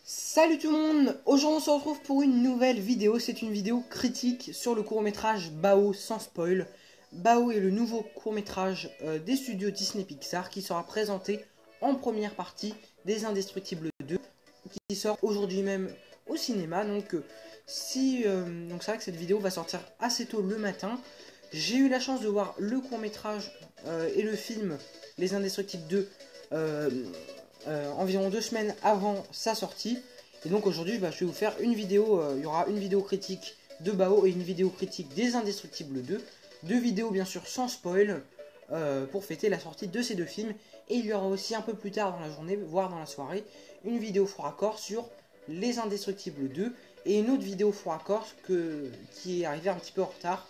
Salut tout le monde. Aujourd'hui on se retrouve pour une nouvelle vidéo. C'est une vidéo critique sur le court-métrage Bao sans spoil. Bao est le nouveau court-métrage des studios Disney Pixar qui sera présenté en première partie des Indestructibles 2 qui sort aujourd'hui même au cinéma. Donc c'est vrai que cette vidéo va sortir assez tôt le matin. J'ai eu la chance de voir le court-métrage et le film Les Indestructibles 2 environ 2 semaines avant sa sortie. Et donc aujourd'hui je vais vous faire une vidéo, il y aura une vidéo critique de Bao et une vidéo critique des Indestructibles 2. Deux vidéos bien sûr sans spoil pour fêter la sortie de ces deux films. Et il y aura aussi un peu plus tard dans la journée, voire dans la soirée, une vidéo fort raccord sur les Indestructibles 2 et une autre vidéo fort raccord qui est arrivée un petit peu en retard.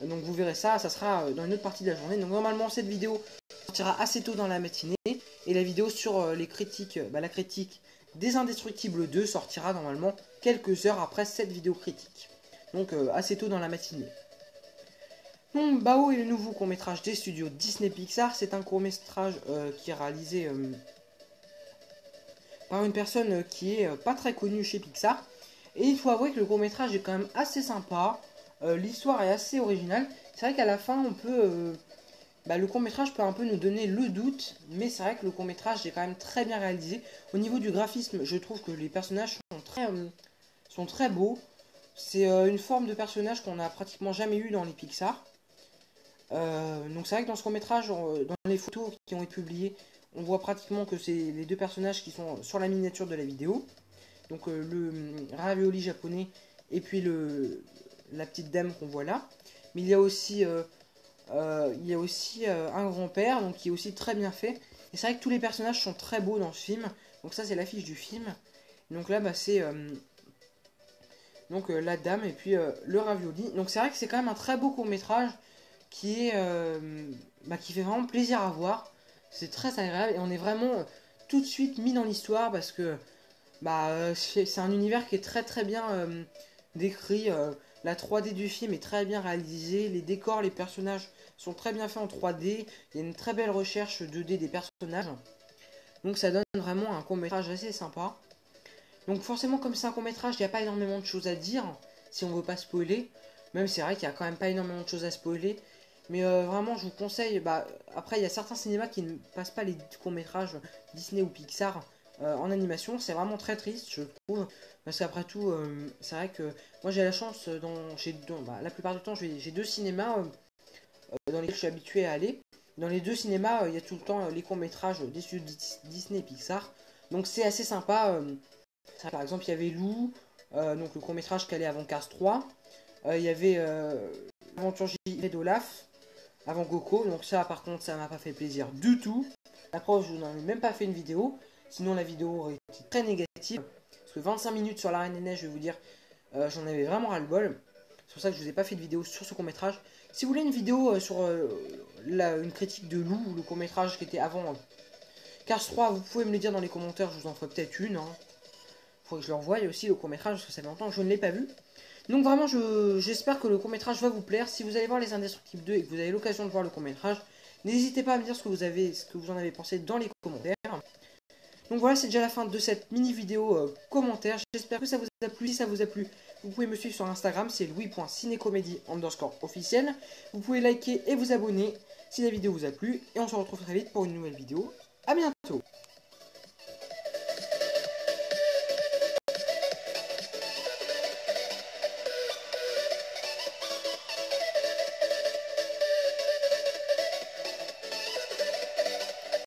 Donc vous verrez ça sera dans une autre partie de la journée. Donc normalement cette vidéo sortira assez tôt dans la matinée. Et la vidéo sur les critiques, la critique des Indestructibles 2 sortira normalement quelques heures après cette vidéo critique. Donc assez tôt dans la matinée. Donc Bao est le nouveau court-métrage des studios Disney Pixar. C'est un court-métrage qui est réalisé par une personne qui est pas très connue chez Pixar. Et il faut avouer que le court-métrage est quand même assez sympa. L'histoire est assez originale. C'est vrai qu'à la fin on peut... le court-métrage peut un peu nous donner le doute, mais c'est vrai que le court-métrage est quand même très bien réalisé. Au niveau du graphisme, je trouve que les personnages sont très beaux. C'est une forme de personnage qu'on n'a pratiquement jamais eu dans les Pixar. Donc c'est vrai que dans ce court-métrage, dans les photos qui ont été publiées, on voit pratiquement que c'est les deux personnages qui sont sur la miniature de la vidéo. Donc le ravioli japonais et puis la petite dame qu'on voit là. Mais il y a aussi... un grand-père qui est aussi très bien fait. Et c'est vrai que tous les personnages sont très beaux dans ce film. Donc ça c'est l'affiche du film. Donc là c'est la dame et puis le ravioli. Donc c'est vrai que c'est quand même un très beau court-métrage qui fait vraiment plaisir à voir. C'est très agréable et on est vraiment tout de suite mis dans l'histoire parce que c'est un univers qui est très très bien décrit. La 3D du film est très bien réalisée, les décors, les personnages sont très bien faits en 3D, il y a une très belle recherche 2D des personnages. Donc ça donne vraiment un court-métrage assez sympa. Donc forcément comme c'est un court-métrage, il n'y a pas énormément de choses à dire, si on ne veut pas spoiler. Même c'est vrai qu'il n'y a quand même pas énormément de choses à spoiler. Mais vraiment je vous conseille, après il y a certains cinémas qui ne passent pas les courts-métrages Disney ou Pixar en animation, c'est vraiment très triste je trouve, parce qu'après tout c'est vrai que moi j'ai la chance, la plupart du temps j'ai deux cinémas dans lesquels je suis habitué à aller. Dans les deux cinémas il y a tout le temps les courts-métrages des studios Disney et Pixar, donc c'est assez sympa. Par exemple il y avait Lou, donc le court-métrage qui allait avant Cars 3, il y avait Aventure JV d'Olaf avant Coco, donc ça par contre ça m'a pas fait plaisir du tout. Après je n'en ai même pas fait une vidéo, sinon la vidéo aurait été très négative. Parce que 25 minutes sur la Reine des Neiges, je vais vous dire, j'en avais vraiment ras-le-bol. C'est pour ça que je vous ai pas fait de vidéo sur ce court-métrage. Si vous voulez une vidéo sur une critique de Lou, le court-métrage qui était avant Cars 3, vous pouvez me le dire dans les commentaires, je vous en ferai peut-être une. Faut que je le revoie aussi le court-métrage, parce que ça fait longtemps que je ne l'ai pas vu. Donc vraiment, j'espère que le court-métrage va vous plaire. Si vous allez voir les Indestructibles 2 et que vous avez l'occasion de voir le court-métrage, n'hésitez pas à me dire ce que vous en avez pensé dans les commentaires. Donc voilà, c'est déjà la fin de cette mini vidéo commentaire. J'espère que ça vous a plu. Si ça vous a plu, vous pouvez me suivre sur Instagram, c'est louis.cinécomédie_officiel. Vous pouvez liker et vous abonner si la vidéo vous a plu. Et on se retrouve très vite pour une nouvelle vidéo. A bientôt.